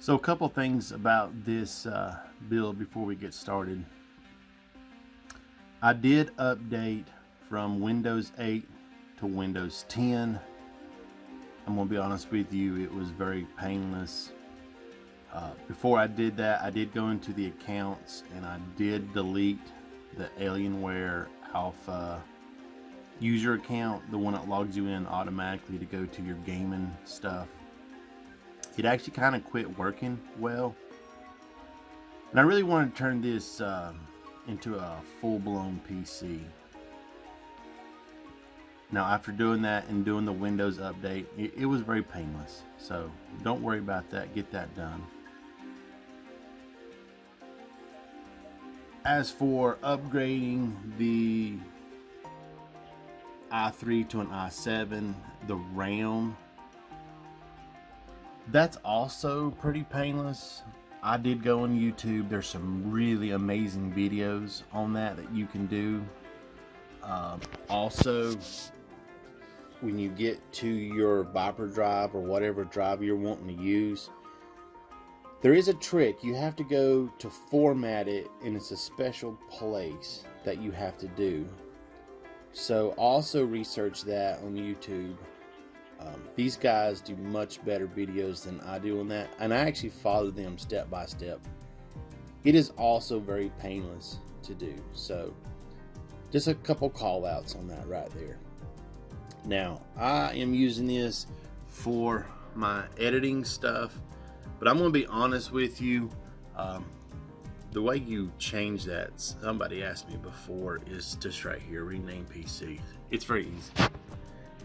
So a couple things about this build before we get started. I did update from Windows 8 to Windows 10. I'm gonna be honest with you, it was very painless. Before I did that, I did go into the accounts and I did delete the Alienware Alpha user account, the one that logs you in automatically to go to your gaming stuff. It actually kind of quit working well, and I really wanted to turn this into a full-blown PC. Now after doing that and doing the Windows update, it was very painless, so don't worry about that, get that done. As for upgrading the i3 to an i7, the RAM, that's also pretty painless. I did go on YouTube. There's some really amazing videos on that you can do. Also, when you get to your Viper drive or whatever drive you're wanting to use, there is a trick. You have to go to format it, and it's a special place that you have to do. So also research that on YouTube. These guys do much better videos than I do on that, and I actually follow them step by step. It is also very painless to do, so just a couple call outs on that right there. Now I am using this for my editing stuff, but I'm going to be honest with you, the way you change that, somebody asked me before, is just right here, rename PC. It's very easy.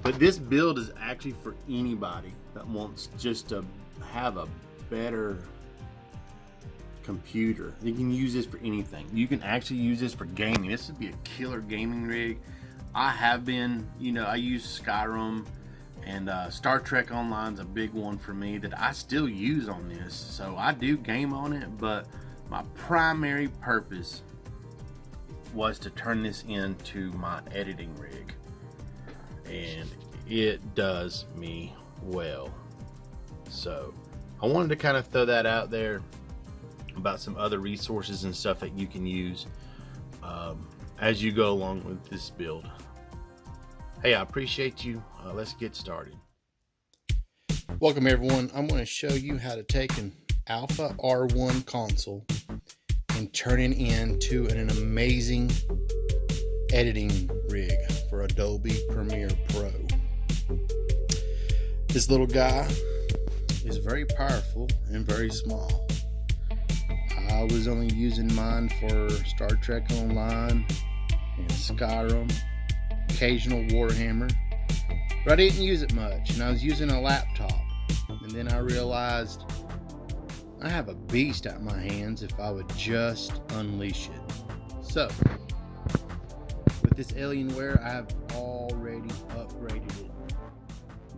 But this build is actually for anybody that wants just to have a better computer. You can use this for anything. You can actually use this for gaming. This would be a killer gaming rig. I have been, I use Skyrim, and Star Trek Online is a big one for me that I still use on this. So I do game on it, but my primary purpose was to turn this into my editing rig. And it does me well. So I wanted to kind of throw that out there about some other resources and stuff that you can use as you go along with this build. Hey, I appreciate you. Let's get started. Welcome everyone. I'm going to show you how to take an Alpha R1 console and turn it into an amazing editing rig for Adobe Premiere Pro. This little guy is very powerful and very small. I was only using mine for Star Trek Online and Skyrim, occasional Warhammer, but I didn't use it much, and I was using a laptop, and then I realized I have a beast at my hands if I would just unleash it. So with this Alienware, I have already upgraded it.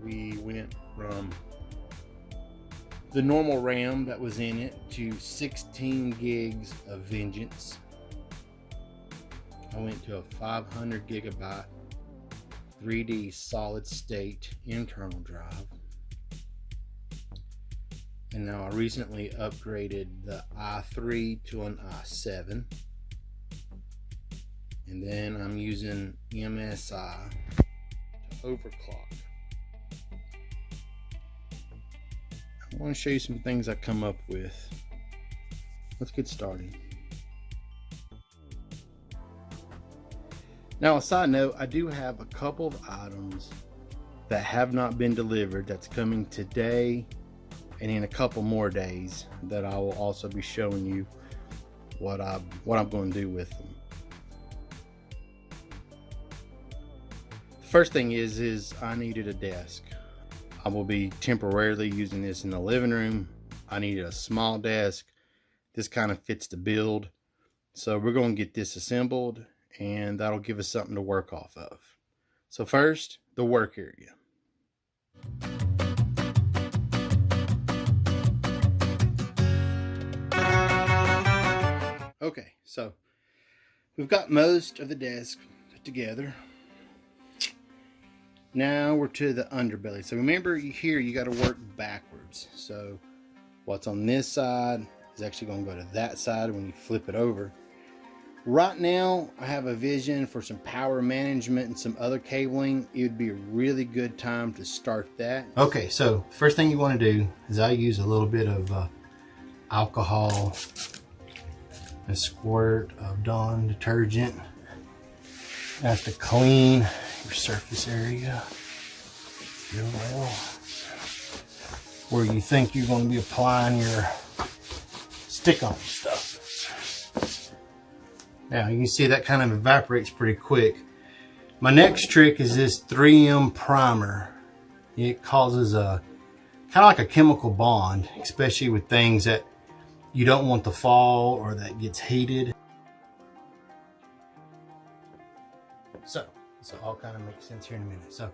We went from the normal RAM that was in it to 16 gigs of vengeance. I went to a 500 gigabyte 3D solid state internal drive. And now I recently upgraded the i3 to an i7. And then I'm using MSI to overclock. I want to show you some things I come up with. Let's get started. Now, a side note, I do have a couple of items that have not been delivered that's coming today and in a couple more days that I will also be showing you what I'm going to do with them. The first thing is I needed a desk. I will be temporarily using this in the living room. I needed a small desk. This kind of fits the build. So we're going to get this assembled, and that'll give us something to work off of. So first, the work area. Okay, so we've got most of the desk put together. Now we're to the underbelly. So remember, here you got to work backwards. So What's on this side is actually going to go to that side when you flip it over. Right now, I have a vision for some power management and some other cabling. It would be a really good time to start that. Okay, so first thing you want to do is I use a little bit of alcohol, a squirt of Dawn detergent. You have to clean your surface area real well, where you think you're going to be applying your stick-on stuff. Now you can see that kind of evaporates pretty quick. My next trick is this 3M primer. It causes a kind of like a chemical bond, especially with things that you don't want to fall or that gets heated. So this will all kind of make sense here in a minute. So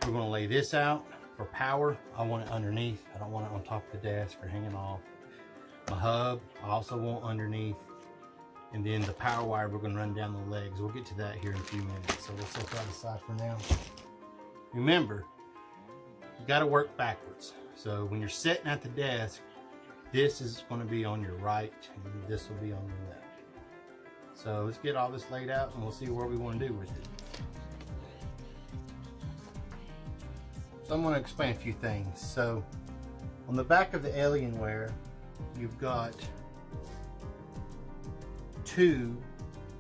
we're going to lay this out for power. I want it underneath. I don't want it on top of the desk or hanging off. My hub I also want underneath. And then the power wire we're going to run down the legs. We'll get to that here in a few minutes. So we'll set that aside for now. Remember, you got to work backwards. So when you're sitting at the desk, this is going to be on your right and this will be on your left. So let's get all this laid out and we'll see what we want to do with it. So I'm going to explain a few things. So on the back of the Alienware, you've got two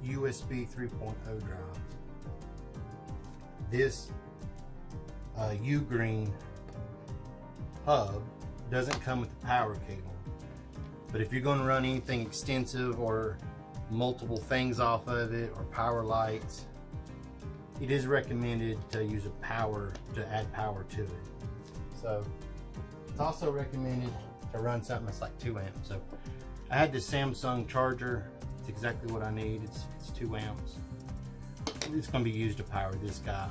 USB 3.0 drives. This U-green hub doesn't come with the power cable, but if you're going to run anything extensive or multiple things off of it or power lights, it is recommended to use a power to add power to it. So it's also recommended to run something that's like 2 amps. So I had this Samsung charger. It's exactly what I need. It's 2 amps. It's going to be used to power this guy.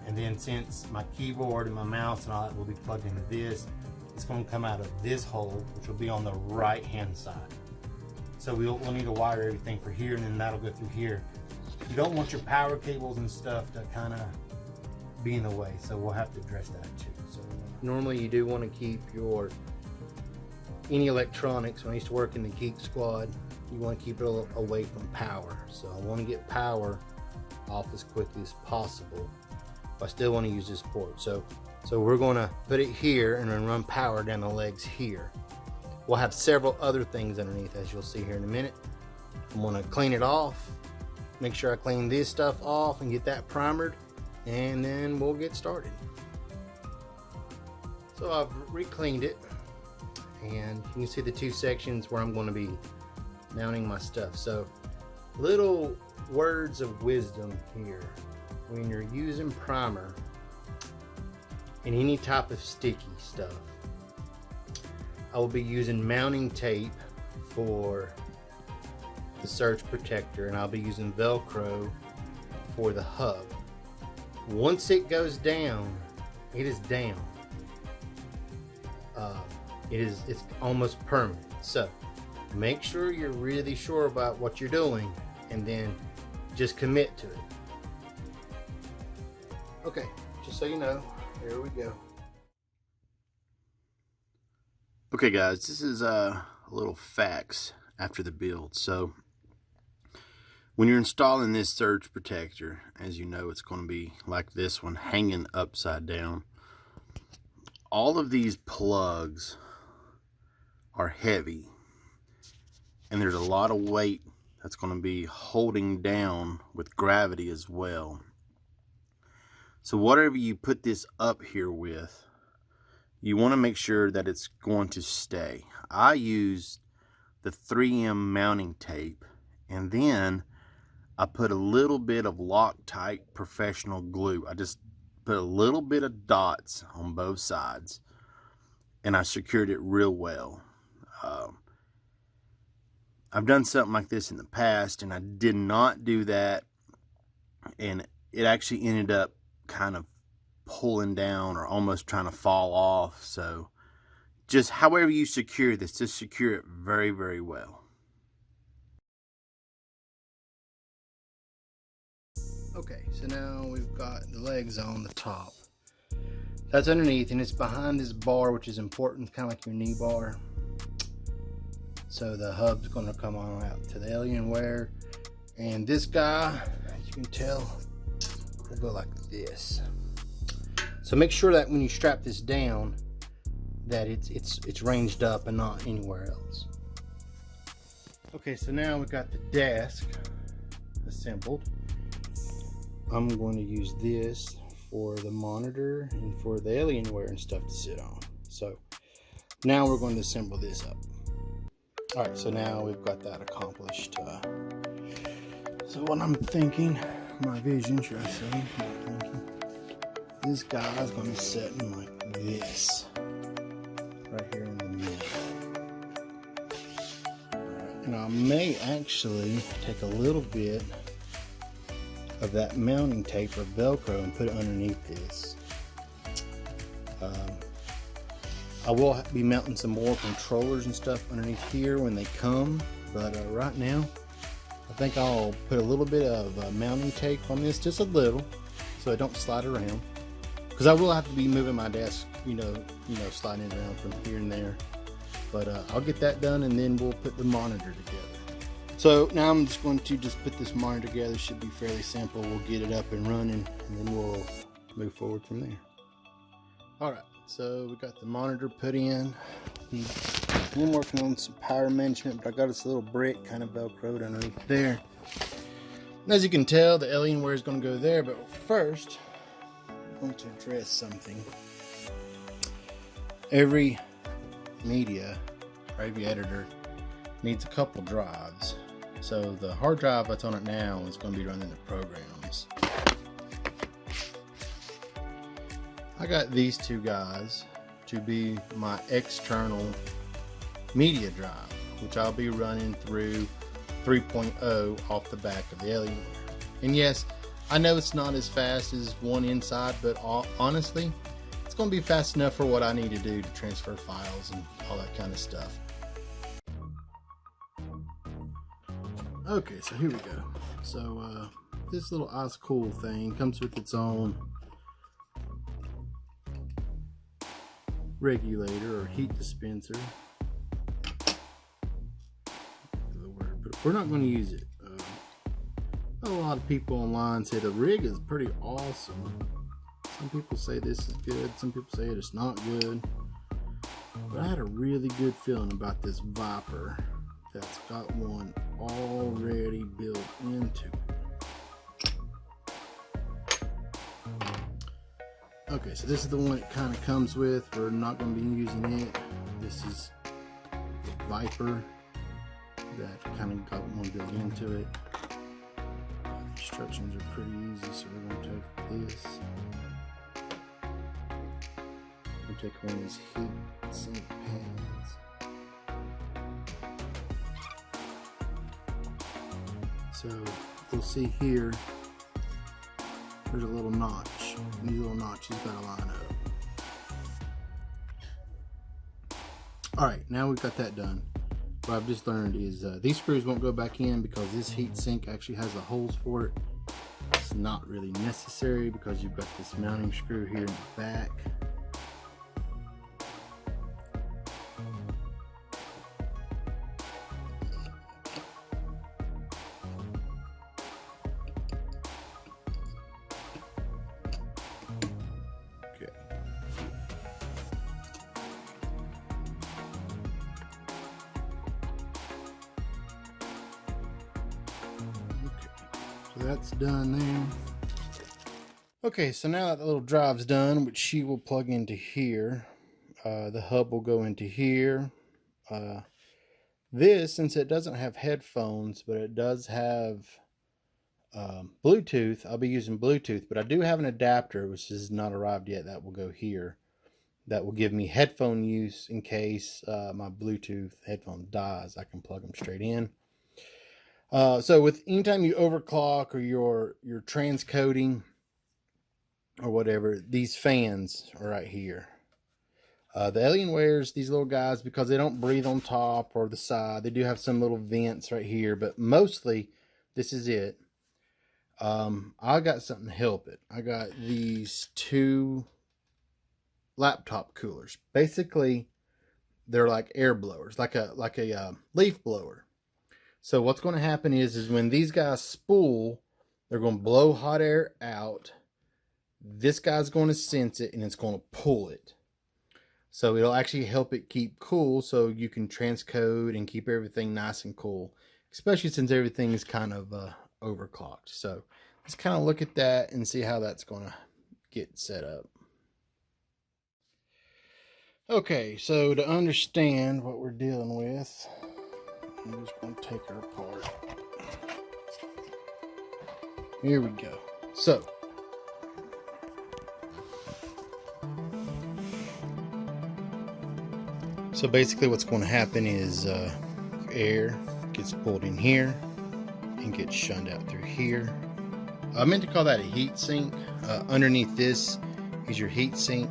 And then since my keyboard and my mouse and all that will be plugged into this, it's going to come out of this hole, which will be on the right hand side. So we'll need to wire everything for here, and then that'll go through here. You don't want your power cables and stuff to kind of be in the way, so we'll have to address that too. So normally you do want to keep any electronics. When I used to work in the Geek Squad, you want to keep it away from power. So I want to get power off as quickly as possible. I still want to use this port. So we're going to put it here and then run power down the legs here. We'll have several other things underneath, as you'll see here in a minute. I'm going to clean it off, make sure I clean this stuff off and get that primered, and then we'll get started. So I've re-cleaned it, and you can see the 2 sections where I'm going to be mounting my stuff. So little words of wisdom here. When you're using primer and any type of sticky stuff, I will be using mounting tape for the surge protector, and I'll be using Velcro for the hub. Once it goes down, it is down. It's almost permanent. So make sure you're really sure about what you're doing, and then just commit to it. Okay, just so you know, here we go. Okay guys, this is a little facts after the build. So when you're installing this surge protector, as you know, it's going to be like this one, hanging upside down. All of these plugs are heavy, and there's a lot of weight that's going to be holding down with gravity as well. So whatever you put this up here with, you want to make sure that it's going to stay. I used the 3M mounting tape, and then I put a little bit of Loctite professional glue. I just put a little bit of dots on both sides, and I secured it real well. I've done something like this in the past, and I did not do that, and it actually ended up kind of pulling down or almost trying to fall off. So just however you secure this, just secure it very, very well. Okay, so now we've got the legs on the top. That's underneath, and it's behind this bar, which is important, kind of like your knee bar. So the hub's going to come on out to the Alienware, and this guy, as you can tell, will go like this. So make sure that when you strap this down, that it's ranged up and not anywhere else. Okay, so now we've got the desk assembled. I'm going to use this for the monitor and for the Alienware and stuff to sit on. So now we're going to assemble this up. All right, so now we've got that accomplished. So what I'm thinking, my vision, should I say, this guy is going to be sitting like this, right here in the middle. Right, and I may actually take a little bit of that mounting tape or Velcro and put it underneath this. I will be mounting some more controllers and stuff underneath here when they come, but right now I think I'll put a little bit of mounting tape on this, just a little, so I don't slide around, because I will have to be moving my desk, you know, sliding it around from here and there. But I'll get that done, and then we'll put the monitor together. So now I'm just going to put this monitor together. It should be fairly simple. We'll get it up and running, and then we'll move forward from there. All right, so we got the monitor put in. I'm working on some power management, but I got this little brick kind of Velcroed underneath there. And as you can tell, the Alienware is going to go there, but first, I'm going to address something. Every media or every editor needs a couple drives. So the hard drive that's on it now is going to be running the programs. I got these two guys to be my external media drive, which I'll be running through 3.0 off the back of the Alienware. And yes, I know it's not as fast as one inside, but honestly, it's going to be fast enough for what I need to do to transfer files and all that kind of stuff. Okay, so here we go. So this little ice cool thing comes with its own regulator or heat dispenser. But we're not going to use it. A lot of people online say the rig is pretty awesome. Some people say this is good, some people say it's not good. But I had a really good feeling about this Viper that's got one already built into it. Okay, so this is the one it kind of comes with. We're not going to be using it. This is the Viper that kind of got one built into it. The instructions are pretty easy, so we're going to take this. We'll take one of these heat sink pans. So you'll see here, there's a little notch. And these little notches gotta line up. Alright, now we've got that done. What I've just learned is these screws won't go back in because this heat sink actually has the holes for it. It's not really necessary because you've got this mounting screw here in the back. That's done there. Okay, so now that the little drive's done, which she will plug into here, the hub will go into here. This, since it doesn't have headphones, but it does have Bluetooth, I'll be using Bluetooth, but I do have an adapter, which has not arrived yet, that will go here. That will give me headphone use in case my Bluetooth headphone dies. I can plug them straight in. So with anytime you overclock or you're transcoding or whatever, these fans are right here. The Alienwares, these little guys, because they don't breathe on top or the side, they do have some little vents right here, but mostly this is it. I got something to help it. I got these two laptop coolers. Basically, they're like air blowers, like a leaf blower. So what's going to happen is when these guys spool, they're going to blow hot air out. This guy's going to sense it and it's going to pull it. So it'll actually help it keep cool, so you can transcode and keep everything nice and cool, especially since everything is kind of overclocked. So let's kind of look at that and see how that's going to get set up. Okay, so to understand what we're dealing with, I'm just going to take her apart. Here we go. So basically what's going to happen is air gets pulled in here and gets shunned out through here. I meant to call that a heat sink. Underneath this is your heat sink.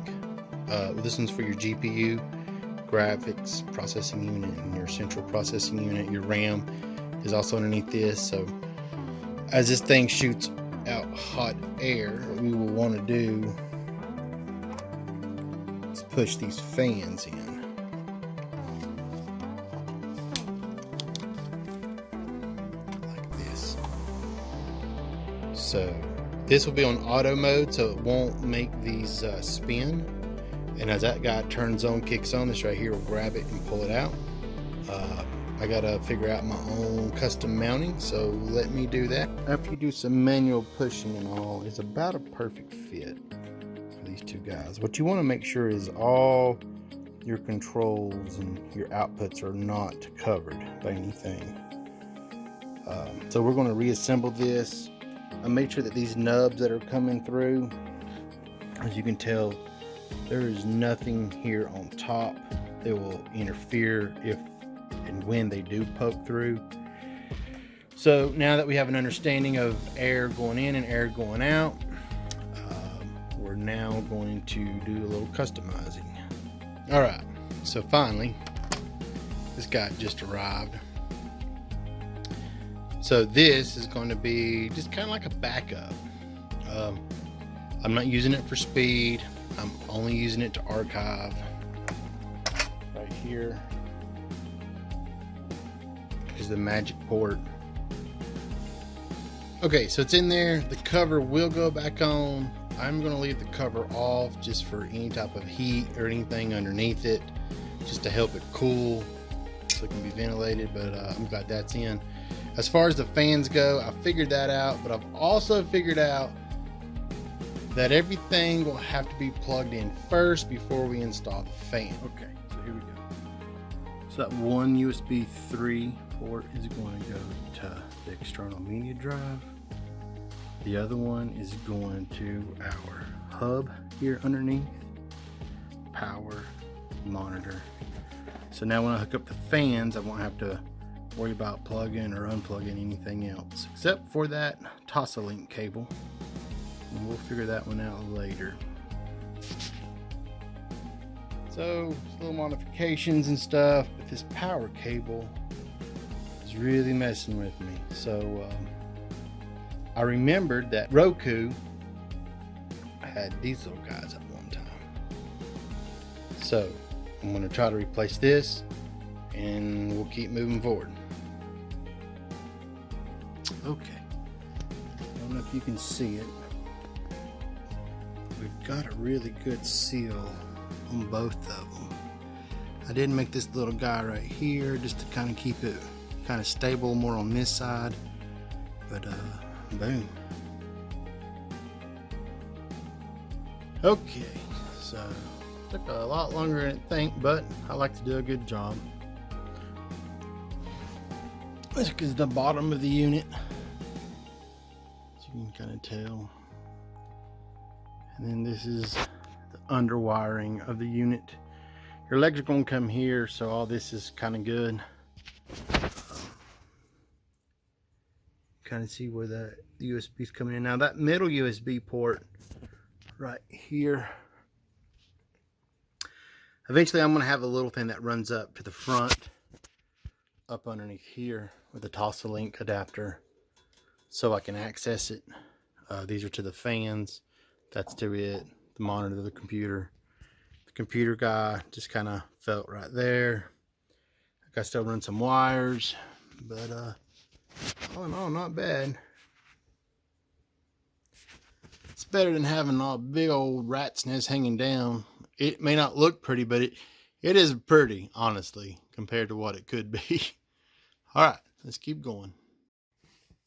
This one's for your GPU, graphics processing unit, and your central processing unit. Your RAM is also underneath this. So as this thing shoots out hot air, what we will want to do is push these fans in. So this will be on auto mode, so it won't make these spin. And as that guy turns on, kicks on, this right here will grab it and pull it out. I gotta figure out my own custom mounting, so let me do that. After you do some manual pushing and all, it's about a perfect fit for these two guys. What you want to make sure is all your controls and your outputs are not covered by anything. So we're going to reassemble this. I made sure that these nubs that are coming through, as you can tell, there is nothing here on top that will interfere if and when they do poke through. So now that we have an understanding of air going in and air going out, we're now going to do a little customizing. All right, so finally, this guy just arrived. So this is going to be just kind of like a backup. I'm not using it for speed. I'm only using it to archive. Right here is the magic port. Okay, so it's in there. The cover will go back on. I'm going to leave the cover off just for any type of heat or anything underneath it, just to help it cool so it can be ventilated, but I'm glad that's in. As far as the fans go, I figured that out, but I've also figured out that everything will have to be plugged in first before we install the fan. Okay, so here we go. So that one USB 3 port is going to go to the external media drive. The other one is going to our hub here underneath, power, monitor. So now when I hook up the fans, I won't have to worry about plugging or unplugging anything else except for that Tosalink cable, and we'll figure that one out later. So little modifications and stuff, but this power cable is really messing with me. So I remembered that Roku had these little guys at one time, so I'm going to try to replace this and we'll keep moving forward. Okay, I don't know if you can see it. We've got a really good seal on both of them. I did make this little guy right here just to kind of keep it kind of stable more on this side, but boom. Okay, so took a lot longer than I think, but I like to do a good job. This is the bottom of the unit, as you can kind of tell, and then this is the underwiring of the unit. Your legs are going to come here, so all this is kind of good. Kind of see where the USB is coming in. Now that middle USB port right here, eventually I'm going to have a little thing that runs up to the front, up underneath here with a Tosalink adapter, so I can access it. These are to the fans, that's to it, the monitor, the computer. The computer guy just kind of felt right there. I got to still run some wires, but all in all, not bad. It's better than having a big old rat's nest hanging down. It may not look pretty, but it is pretty, honestly, compared to what it could be. All right, let's keep going.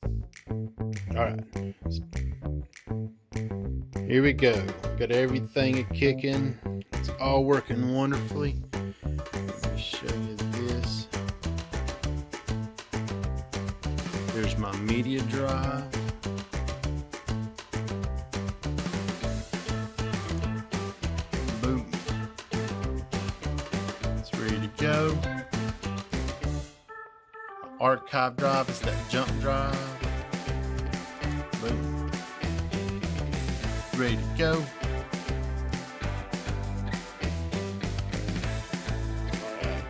All right, here we go. Got everything a kicking. It's all working wonderfully. Let me show you this. There's my media drive. Boom. It's ready to go. Archive drive is that jump drive. Boom. Ready to go. Alright.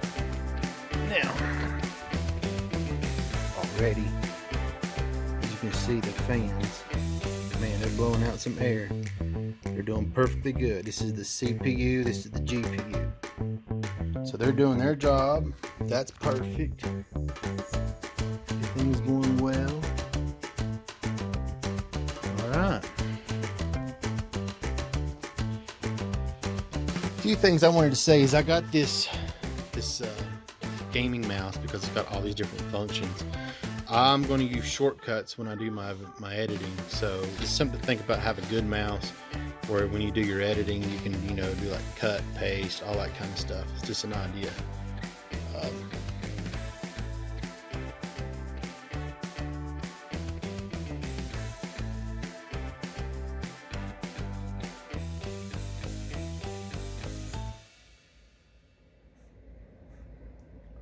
Now, already, as you can see, the fans, man, they're blowing out some air. They're doing perfectly good. This is the CPU, this is the GPU. So they're doing their job. That's perfect. Everything's going well. Alright. A few things I wanted to say is I got this gaming mouse because it's got all these different functions. I'm going to use shortcuts when I do my editing, so just something to think about. Have a good mouse where when you do your editing you can, you know, do like cut, paste, all that kind of stuff. It's just an idea.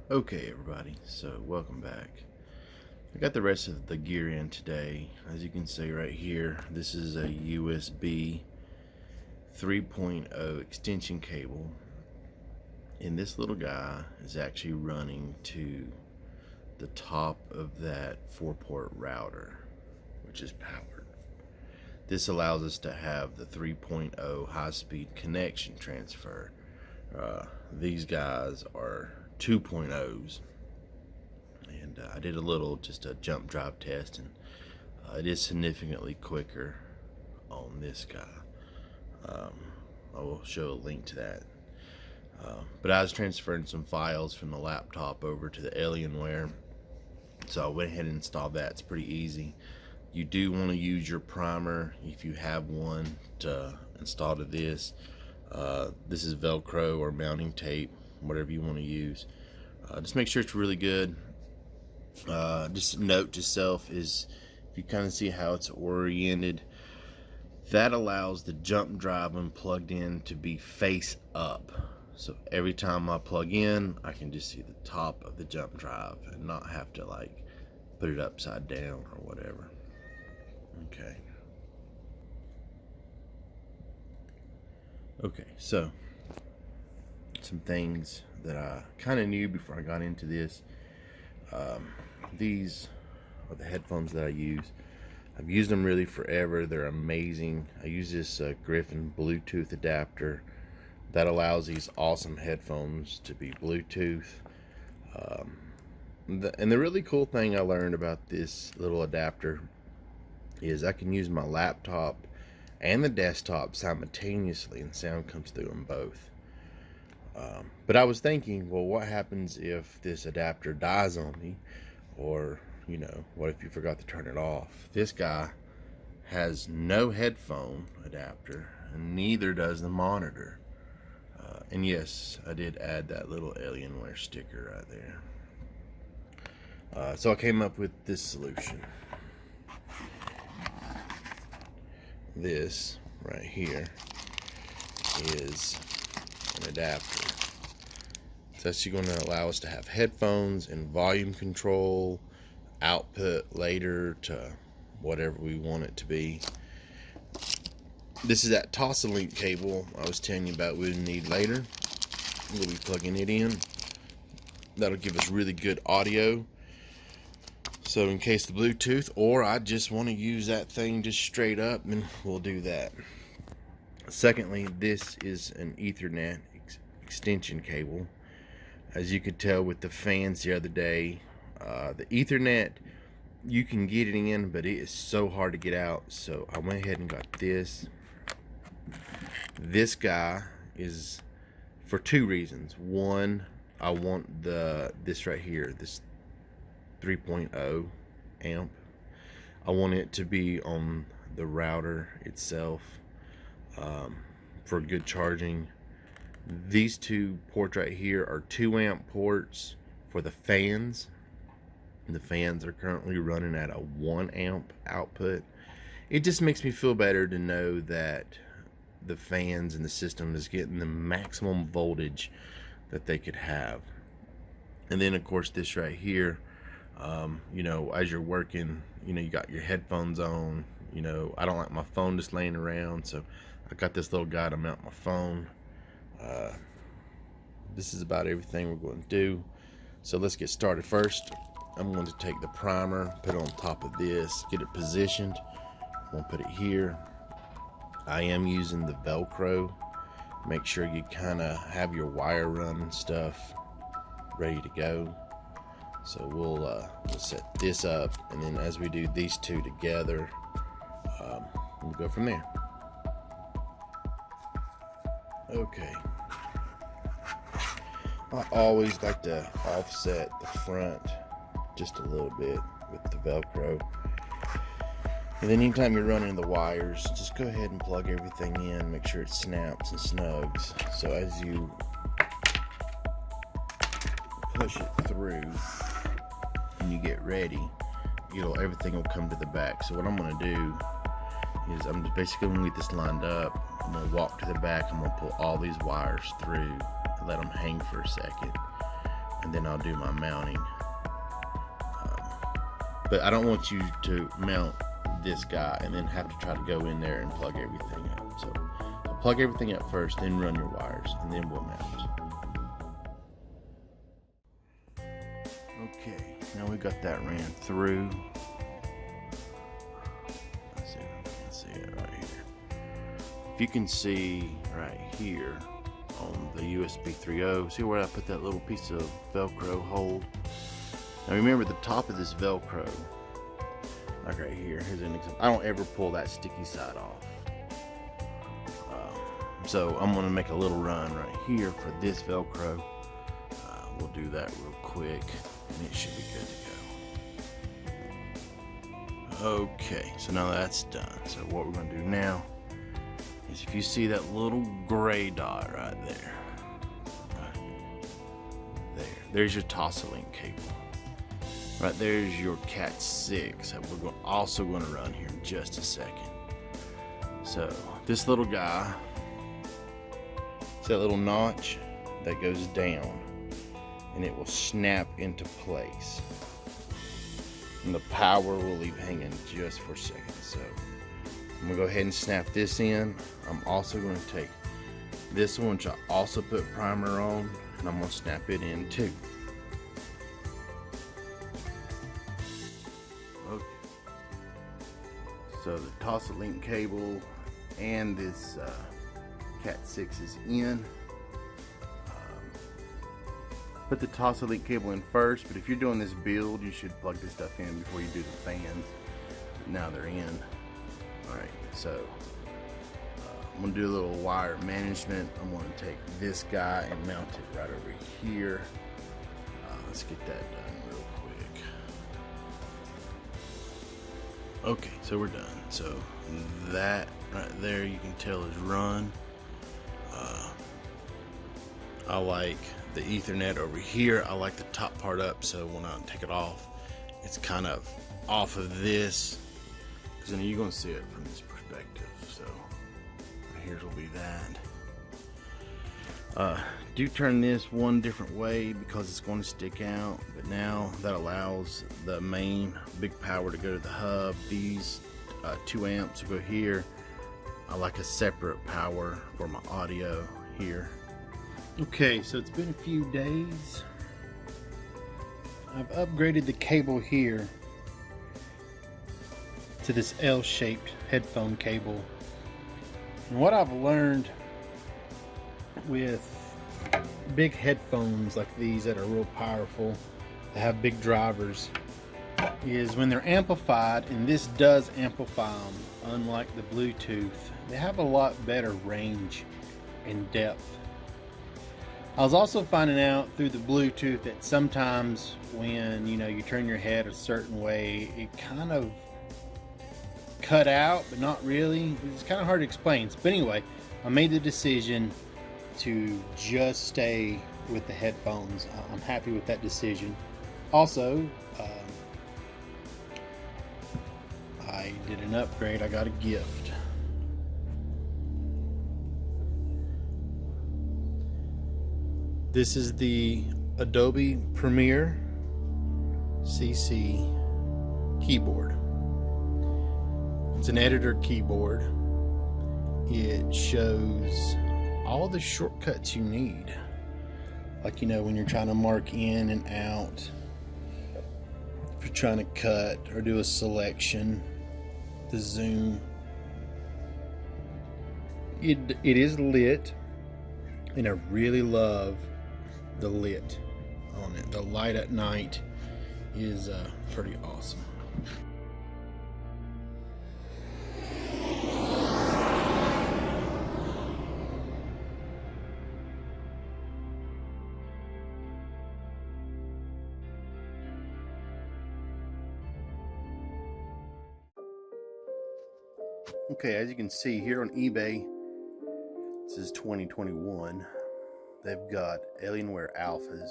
Okay, everybody, so welcome back. I got the rest of the gear in today. As you can see right here, this is a USB 3.0 extension cable, and this little guy is actually running to the top of that 4-port router, which is powered. This allows us to have the 3.0 high-speed connection transfer. These guys are 2.0s, and I did just a jump drive test, and it is significantly quicker on this guy. I will show a link to that. But I was transferring some files from the laptop over to the Alienware, so I went ahead and installed that. It's pretty easy. You do want to use your primer if you have one to install to this. This is Velcro or mounting tape, whatever you want to use. Just make sure it's really good. Just note to self is, if you kind of see how it's oriented, that allows the jump drive when plugged in to be face up. So every time I plug in, I can just see the top of the jump drive and not have to like put it upside down or whatever. Okay. Okay, so some things that I kind of knew before I got into this. These are the headphones that I use. I've used them really forever. They're amazing. I use this Griffin Bluetooth adapter that allows these awesome headphones to be Bluetooth. And the really cool thing I learned about this little adapter is I can use my laptop and the desktop simultaneously, and sound comes through them both. But I was thinking, well, what happens if this adapter dies on me? Or, you know, what if you forgot to turn it off? This guy has no headphone adapter, and neither does the monitor. And yes, I did add that little Alienware sticker right there. So I came up with this solution. This right here is an adapter. So that's going to allow us to have headphones and volume control, output later to whatever we want it to be. This is that Toss-A-Link cable I was telling you about we'll need later. We'll be plugging it in. That'll give us really good audio. So in case the Bluetooth, or I just want to use that thing just straight up, then we'll do that. Secondly, this is an Ethernet extension cable. As you could tell with the fans the other day, the Ethernet, you can get it in, but it is so hard to get out. So I went ahead and got this. This guy is for two reasons. One, I want this right here, this 3.0 amp. I want it to be on the router itself for good charging. These two ports right here are 2 amp ports for the fans. The fans are currently running at a 1 amp output. It just makes me feel better to know that the fans and the system is getting the maximum voltage that they could have. And then of course this right here, you know, as you're working, you know, you got your headphones on. You know, I don't like my phone just laying around, so I got this little guy to mount my phone. This is about everything we're going to do, so let's get started. First, I'm going to take the primer, put it on top of this, get it positioned. I'm going to put it here. I am using the Velcro. Make sure you kind of have your wire run and stuff ready to go. So we'll set this up, and then as we do these two together, we'll go from there. Okay. I always like to offset the front just a little bit with the Velcro. And then anytime you're running the wires, just go ahead and plug everything in, make sure it snaps and snugs. So as you push it through and you get ready, everything will come to the back. So what I'm going to do is I'm just basically going to get this lined up. I'm going to walk to the back. I'm going to pull all these wires through, let them hang for a second, and then I'll do my mounting. But I don't want you to mount this guy and then have to try to go in there and plug everything up. So plug everything up first, then run your wires, and then we'll mount. Okay, now we got that ran through. Let's see it right here. If you can see right here on the USB 3.0, see where I put that little piece of Velcro hold? Now remember, the top of this Velcro, like right here, here's an example. I don't ever pull that sticky side off. So I'm going to make a little run right here for this Velcro. We'll do that real quick, and it should be good to go. Okay, so now that's done. So what we're going to do now is, if you see that little gray dot right there, there's your Toslink cable. Right there's your Cat 6 that we're also going to run here in just a second. So this little guy, it's that little notch that goes down, and it will snap into place, and the power will leave hanging just for a second. So I'm going to go ahead and snap this in. I'm also going to take this one, which I also put primer on, and I'm going to snap it in too. Okay. So the Toslink cable and this Cat 6 is in. Put the Toslink cable in first, but if you're doing this build, you should plug this stuff in before you do the fans. Now they're in. Alright, so I'm going to do a little wire management. I'm going to take this guy and mount it right over here. Let's get that done real quick. Okay, so we're done. So that right there, you can tell is run. I like the Ethernet over here. I like the top part up, so when I take it off, it's kind of off of this, because then you're going to see it from this perspective. So here's will be that. Do turn this one different way because it's going to stick out, but now that allows the main big power to go to the hub. These 2 amps will go here. I like a separate power for my audio here. Okay, so it's been a few days. I've upgraded the cable here to this L-shaped headphone cable, And what I've learned with big headphones like these that are real powerful, that have big drivers, is when they're amplified, and this does amplify them, unlike the Bluetooth, they have a lot better range and depth. I was also finding out through the Bluetooth that sometimes when you turn your head a certain way, it kind of cut out, but not really. It's kind of hard to explain. But anyway, I made the decision to just stay with the headphones. I'm happy with that decision. Also, I did an upgrade. I got a gift. This is the Adobe Premiere CC keyboard. It's an editor keyboard. It shows all the shortcuts you need. Like, when you're trying to mark in and out, if you're trying to cut or do a selection, the zoom. It is lit, and I really love the lit on it. The light at night is pretty awesome. Okay, as you can see here on eBay, this is 2021. They've got Alienware alphas.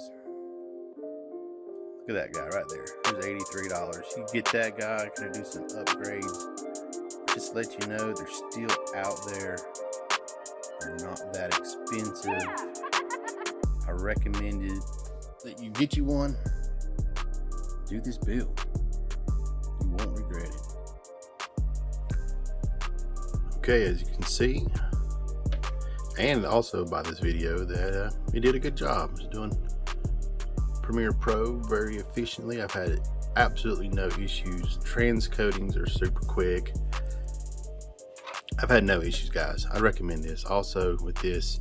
Look at that guy right there. There's $83. You get that guy, gonna do some upgrades. Just to let you know, they're still out there. They're not that expensive. I recommended that you get you one. Do this build. You won't regret it. Okay, as you can see, and also by this video, that he did a good job. He's doing Premiere Pro very efficiently. I've had absolutely no issues. Transcodings are super quick. I've had no issues, guys. I recommend this. Also with this,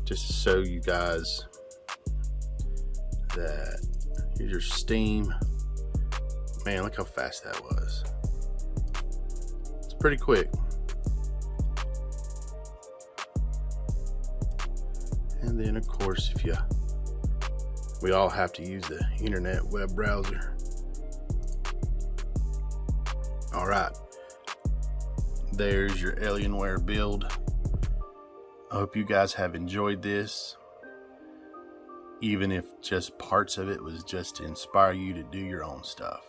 just to show you guys that here's your steam. Man, look how fast that was. It's pretty quick. And then of course, we all have to use the internet web browser. All right, there's your Alienware build. I hope you guys have enjoyed this, even if just parts of it was just to inspire you to do your own stuff.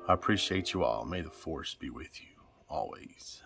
I appreciate you all. May the force be with you always.